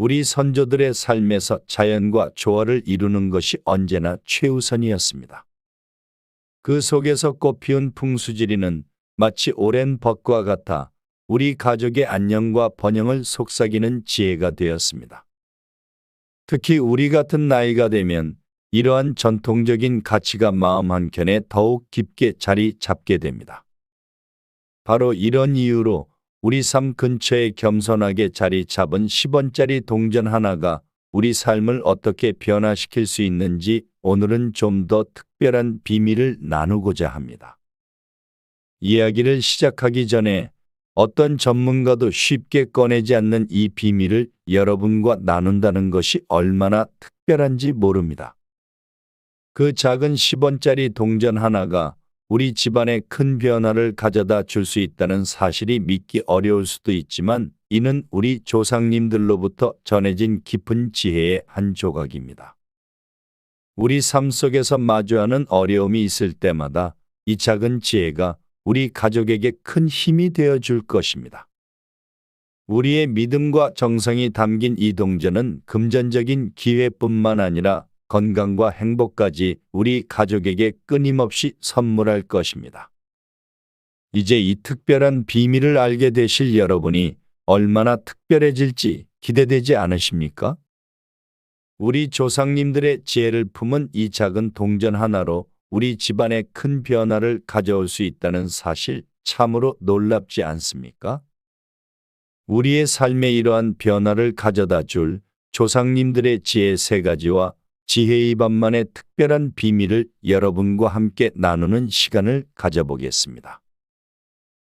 우리 선조들의 삶에서 자연과 조화를 이루는 것이 언제나 최우선이었습니다. 그 속에서 꽃피운 풍수지리는 마치 오랜 벚과 같아 우리 가족의 안녕과 번영을 속삭이는 지혜가 되었습니다. 특히 우리 같은 나이가 되면 이러한 전통적인 가치가 마음 한켠에 더욱 깊게 자리 잡게 됩니다. 바로 이런 이유로 우리 삶 근처에 겸손하게 자리 잡은 10원짜리 동전 하나가 우리 삶을 어떻게 변화시킬 수 있는지 오늘은 좀 더 특별한 비밀을 나누고자 합니다. 이야기를 시작하기 전에 어떤 전문가도 쉽게 꺼내지 않는 이 비밀을 여러분과 나눈다는 것이 얼마나 특별한지 모릅니다. 그 작은 10원짜리 동전 하나가 우리 집안에 큰 변화를 가져다 줄 수 있다는 사실이 믿기 어려울 수도 있지만 이는 우리 조상님들로부터 전해진 깊은 지혜의 한 조각입니다. 우리 삶 속에서 마주하는 어려움이 있을 때마다 이 작은 지혜가 우리 가족에게 큰 힘이 되어 줄 것입니다. 우리의 믿음과 정성이 담긴 이 동전은 금전적인 기회뿐만 아니라 건강과 행복까지 우리 가족에게 끊임없이 선물할 것입니다. 이제 이 특별한 비밀을 알게 되실 여러분이 얼마나 특별해질지 기대되지 않으십니까? 우리 조상님들의 지혜를 품은 이 작은 동전 하나로 우리 집안에 큰 변화를 가져올 수 있다는 사실 참으로 놀랍지 않습니까? 우리의 삶에 이러한 변화를 가져다 줄 조상님들의 지혜 3가지와 지혜의 밤만의 특별한 비밀을 여러분과 함께 나누는 시간을 가져보겠습니다.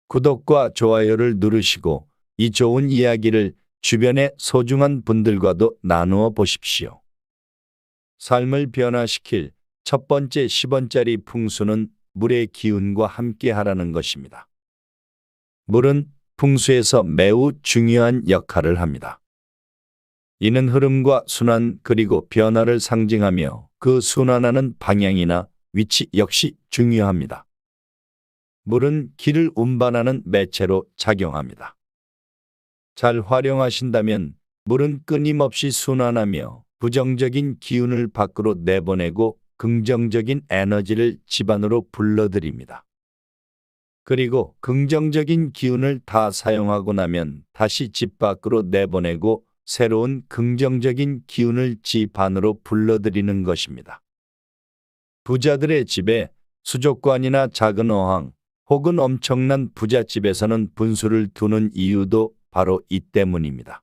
구독과 좋아요를 누르시고 이 좋은 이야기를 주변의 소중한 분들과도 나누어 보십시오. 삶을 변화시킬 첫 번째 10원짜리 풍수는 물의 기운과 함께 하라는 것입니다. 물은 풍수에서 매우 중요한 역할을 합니다. 이는 흐름과 순환 그리고 변화를 상징하며 그 순환하는 방향이나 위치 역시 중요합니다. 물은 길을 운반하는 매체로 작용합니다. 잘 활용하신다면 물은 끊임없이 순환하며 부정적인 기운을 밖으로 내보내고 긍정적인 에너지를 집안으로 불러들입니다. 그리고 긍정적인 기운을 다 사용하고 나면 다시 집 밖으로 내보내고 새로운 긍정적인 기운을 집 안으로 불러들이는 것입니다. 부자들의 집에 수족관이나 작은 어항 혹은 엄청난 부잣집에서는 분수를 두는 이유도 바로 이 때문입니다.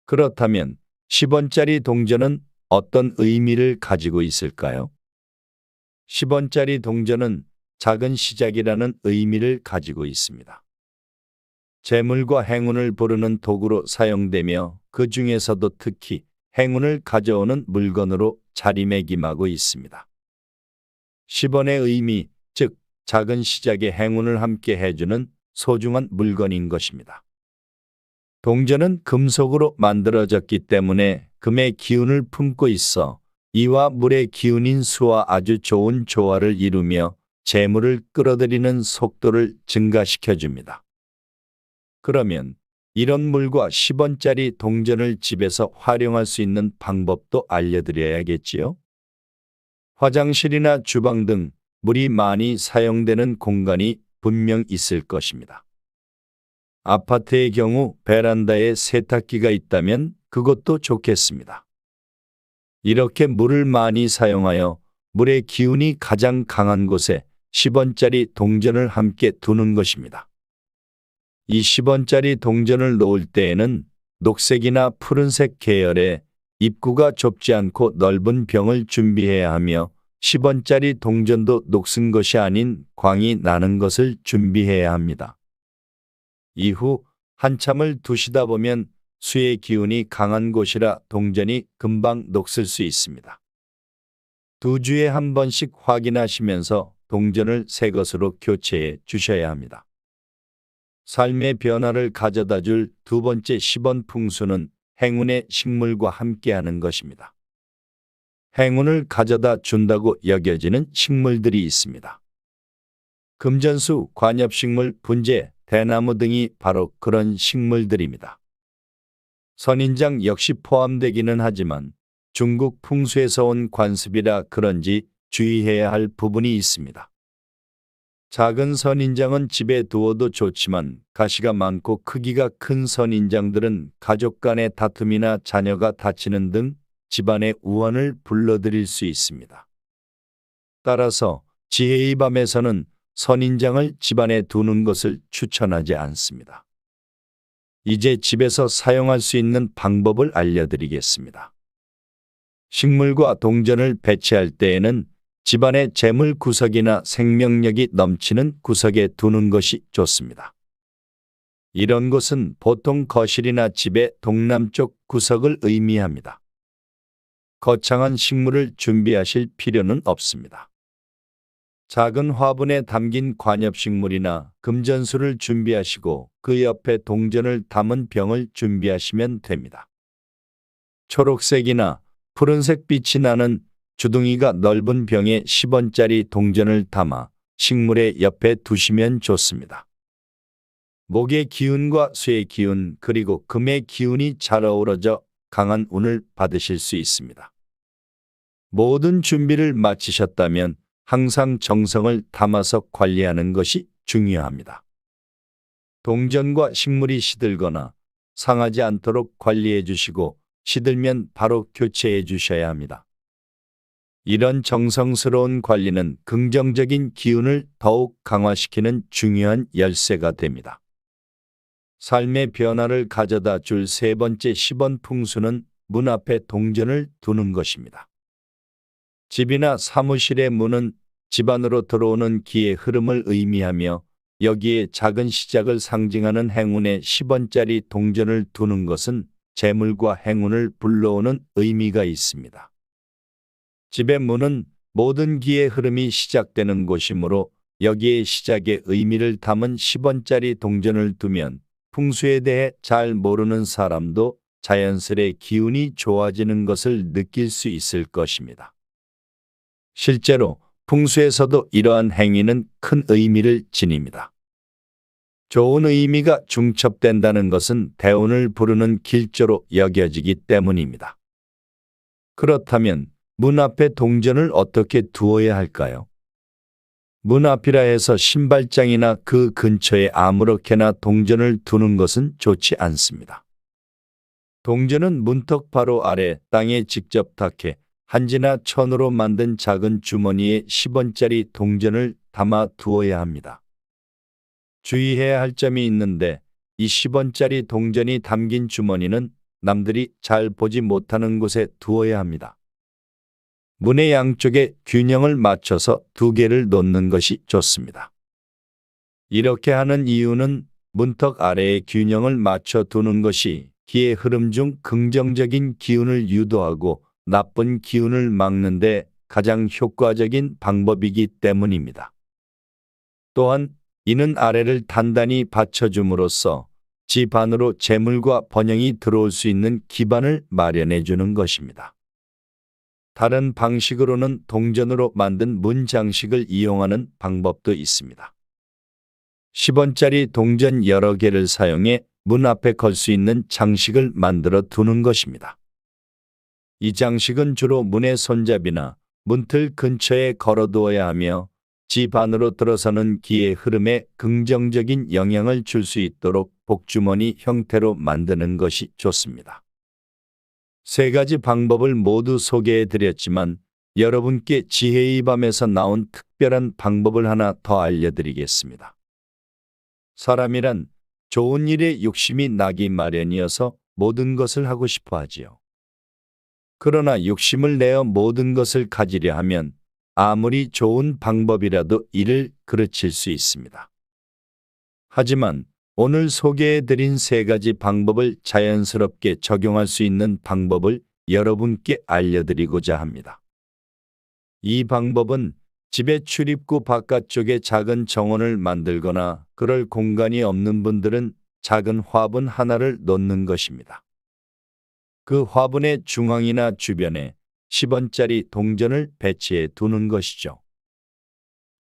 그렇다면 10원짜리 동전은 어떤 의미를 가지고 있을까요? 10원짜리 동전은 작은 시작이라는 의미를 가지고 있습니다. 재물과 행운을 부르는 도구로 사용되며 그 중에서도 특히 행운을 가져오는 물건으로 자리매김하고 있습니다. 10원의 의미, 즉 작은 시작에 행운을 함께 해주는 소중한 물건인 것입니다. 동전은 금속으로 만들어졌기 때문에 금의 기운을 품고 있어 이와 물의 기운인 수와 아주 좋은 조화를 이루며 재물을 끌어들이는 속도를 증가시켜줍니다. 그러면 이런 물과 10원짜리 동전을 집에서 활용할 수 있는 방법도 알려드려야겠지요? 화장실이나 주방 등 물이 많이 사용되는 공간이 분명 있을 것입니다. 아파트의 경우 베란다에 세탁기가 있다면 그것도 좋겠습니다. 이렇게 물을 많이 사용하여 물의 기운이 가장 강한 곳에 10원짜리 동전을 함께 두는 것입니다. 이 10원짜리 동전을 놓을 때에는 녹색이나 푸른색 계열의 입구가 좁지 않고 넓은 병을 준비해야 하며 10원짜리 동전도 녹슨 것이 아닌 광이 나는 것을 준비해야 합니다. 이후 한참을 두시다 보면 수의 기운이 강한 곳이라 동전이 금방 녹슬 수 있습니다. 2주에 한 번씩 확인하시면서 동전을 새 것으로 교체해 주셔야 합니다. 삶의 변화를 가져다 줄 2번째 10원 풍수는 행운의 식물과 함께하는 것입니다. 행운을 가져다 준다고 여겨지는 식물들이 있습니다. 금전수, 관엽식물, 분재, 대나무 등이 바로 그런 식물들입니다. 선인장 역시 포함되기는 하지만 중국 풍수에서 온 관습이라 그런지 주의해야 할 부분이 있습니다. 작은 선인장은 집에 두어도 좋지만 가시가 많고 크기가 큰 선인장들은 가족 간의 다툼이나 자녀가 다치는 등 집안의 우환을 불러들일 수 있습니다. 따라서 지혜의 밤에서는 선인장을 집안에 두는 것을 추천하지 않습니다. 이제 집에서 사용할 수 있는 방법을 알려드리겠습니다. 식물과 동전을 배치할 때에는 집안의 재물 구석이나 생명력이 넘치는 구석에 두는 것이 좋습니다. 이런 곳은 보통 거실이나 집의 동남쪽 구석을 의미합니다. 거창한 식물을 준비하실 필요는 없습니다. 작은 화분에 담긴 관엽식물이나 금전수를 준비하시고 그 옆에 동전을 담은 병을 준비하시면 됩니다. 초록색이나 푸른색 빛이 나는 주둥이가 넓은 병에 10원짜리 동전을 담아 식물의 옆에 두시면 좋습니다. 목의 기운과 수의 기운 그리고 금의 기운이 잘 어우러져 강한 운을 받으실 수 있습니다. 모든 준비를 마치셨다면 항상 정성을 담아서 관리하는 것이 중요합니다. 동전과 식물이 시들거나 상하지 않도록 관리해 주시고 시들면 바로 교체해 주셔야 합니다. 이런 정성스러운 관리는 긍정적인 기운을 더욱 강화시키는 중요한 열쇠가 됩니다. 삶의 변화를 가져다 줄 세 번째 10원 풍수는 문 앞에 동전을 두는 것입니다. 집이나 사무실의 문은 집 안으로 들어오는 기의 흐름을 의미하며 여기에 작은 시작을 상징하는 행운의 10원짜리 동전을 두는 것은 재물과 행운을 불러오는 의미가 있습니다. 집의 문은 모든 기의 흐름이 시작되는 곳이므로 여기에 시작의 의미를 담은 10원짜리 동전을 두면 풍수에 대해 잘 모르는 사람도 자연스레 기운이 좋아지는 것을 느낄 수 있을 것입니다. 실제로 풍수에서도 이러한 행위는 큰 의미를 지닙니다. 좋은 의미가 중첩된다는 것은 대운을 부르는 길조로 여겨지기 때문입니다. 그렇다면 문 앞에 동전을 어떻게 두어야 할까요? 문 앞이라 해서 신발장이나 그 근처에 아무렇게나 동전을 두는 것은 좋지 않습니다. 동전은 문턱 바로 아래 땅에 직접 닿게 한지나 천으로 만든 작은 주머니에 10원짜리 동전을 담아 두어야 합니다. 주의해야 할 점이 있는데 이 10원짜리 동전이 담긴 주머니는 남들이 잘 보지 못하는 곳에 두어야 합니다. 문의 양쪽에 균형을 맞춰서 두 개를 놓는 것이 좋습니다. 이렇게 하는 이유는 문턱 아래에 균형을 맞춰 두는 것이 기의 흐름 중 긍정적인 기운을 유도하고 나쁜 기운을 막는 데 가장 효과적인 방법이기 때문입니다. 또한 이는 아래를 단단히 받쳐줌으로써 집 안으로 재물과 번영이 들어올 수 있는 기반을 마련해 주는 것입니다. 다른 방식으로는 동전으로 만든 문 장식을 이용하는 방법도 있습니다. 10원짜리 동전 여러 개를 사용해 문 앞에 걸 수 있는 장식을 만들어 두는 것입니다. 이 장식은 주로 문의 손잡이나 문틀 근처에 걸어두어야 하며 집 안으로 들어서는 기의 흐름에 긍정적인 영향을 줄 수 있도록 복주머니 형태로 만드는 것이 좋습니다. 세 가지 방법을 모두 소개해 드렸지만 여러분께 지혜의 밤에서 나온 특별한 방법을 하나 더 알려드리겠습니다. 사람이란 좋은 일에 욕심이 나기 마련이어서 모든 것을 하고 싶어 하지요. 그러나 욕심을 내어 모든 것을 가지려 하면 아무리 좋은 방법이라도 이를 그르칠 수 있습니다. 하지만 오늘 소개해드린 세 가지 방법을 자연스럽게 적용할 수 있는 방법을 여러분께 알려드리고자 합니다. 이 방법은 집의 출입구 바깥쪽에 작은 정원을 만들거나 그럴 공간이 없는 분들은 작은 화분 하나를 놓는 것입니다. 그 화분의 중앙이나 주변에 10원짜리 동전을 배치해 두는 것이죠.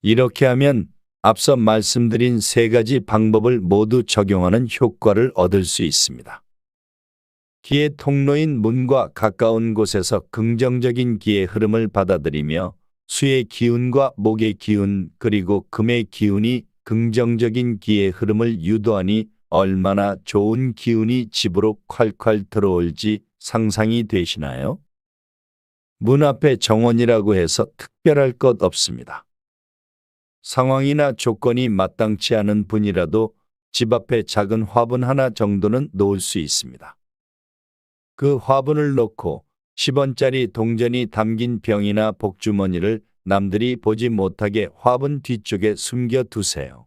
이렇게 하면 앞서 말씀드린 세 가지 방법을 모두 적용하는 효과를 얻을 수 있습니다. 기의 통로인 문과 가까운 곳에서 긍정적인 기의 흐름을 받아들이며 수의 기운과 목의 기운 그리고 금의 기운이 긍정적인 기의 흐름을 유도하니 얼마나 좋은 기운이 집으로 콸콸 들어올지 상상이 되시나요? 문 앞에 정원이라고 해서 특별할 것 없습니다. 상황이나 조건이 마땅치 않은 분이라도 집 앞에 작은 화분 하나 정도는 놓을 수 있습니다. 그 화분을 놓고 10원짜리 동전이 담긴 병이나 복주머니를 남들이 보지 못하게 화분 뒤쪽에 숨겨 두세요.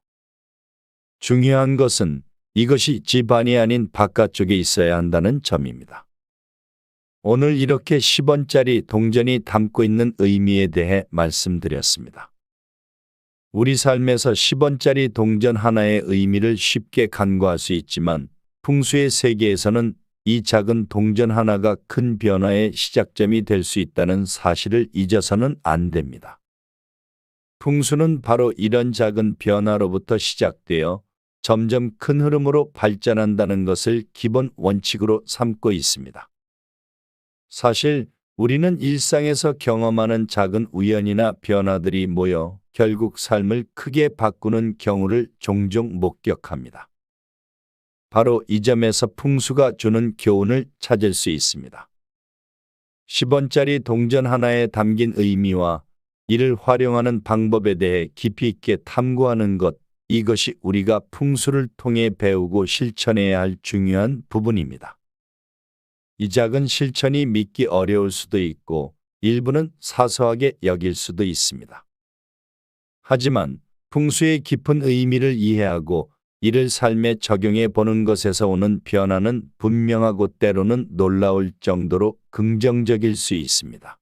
중요한 것은 이것이 집 안이 아닌 바깥쪽에 있어야 한다는 점입니다. 오늘 이렇게 10원짜리 동전이 담고 있는 의미에 대해 말씀드렸습니다. 우리 삶에서 10원짜리 동전 하나의 의미를 쉽게 간과할 수 있지만 풍수의 세계에서는 이 작은 동전 하나가 큰 변화의 시작점이 될 수 있다는 사실을 잊어서는 안 됩니다. 풍수는 바로 이런 작은 변화로부터 시작되어 점점 큰 흐름으로 발전한다는 것을 기본 원칙으로 삼고 있습니다. 사실 우리는 일상에서 경험하는 작은 우연이나 변화들이 모여 결국 삶을 크게 바꾸는 경우를 종종 목격합니다. 바로 이 점에서 풍수가 주는 교훈을 찾을 수 있습니다. 10원짜리 동전 하나에 담긴 의미와 이를 활용하는 방법에 대해 깊이 있게 탐구하는 것, 이것이 우리가 풍수를 통해 배우고 실천해야 할 중요한 부분입니다. 이 작은 실천이 믿기 어려울 수도 있고 일부는 사소하게 여길 수도 있습니다. 하지만 풍수의 깊은 의미를 이해하고 이를 삶에 적용해 보는 것에서 오는 변화는 분명하고 때로는 놀라울 정도로 긍정적일 수 있습니다.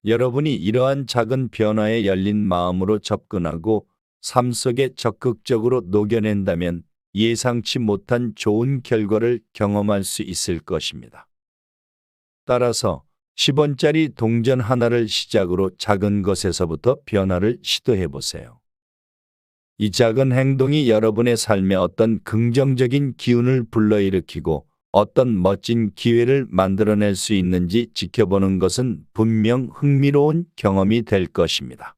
여러분이 이러한 작은 변화에 열린 마음으로 접근하고 삶 속에 적극적으로 녹여낸다면 예상치 못한 좋은 결과를 경험할 수 있을 것입니다. 따라서 10원짜리 동전 하나를 시작으로 작은 것에서부터 변화를 시도해 보세요. 이 작은 행동이 여러분의 삶에 어떤 긍정적인 기운을 불러일으키고 어떤 멋진 기회를 만들어낼 수 있는지 지켜보는 것은 분명 흥미로운 경험이 될 것입니다.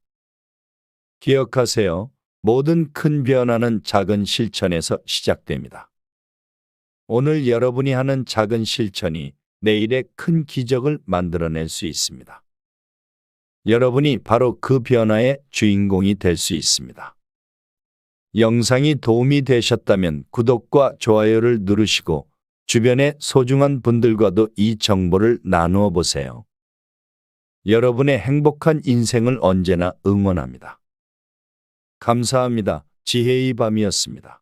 기억하세요. 모든 큰 변화는 작은 실천에서 시작됩니다. 오늘 여러분이 하는 작은 실천이 내일의 큰 기적을 만들어낼 수 있습니다. 여러분이 바로 그 변화의 주인공이 될 수 있습니다. 영상이 도움이 되셨다면 구독과 좋아요를 누르시고 주변의 소중한 분들과도 이 정보를 나누어 보세요. 여러분의 행복한 인생을 언제나 응원합니다. 감사합니다. 지혜의 밤이었습니다.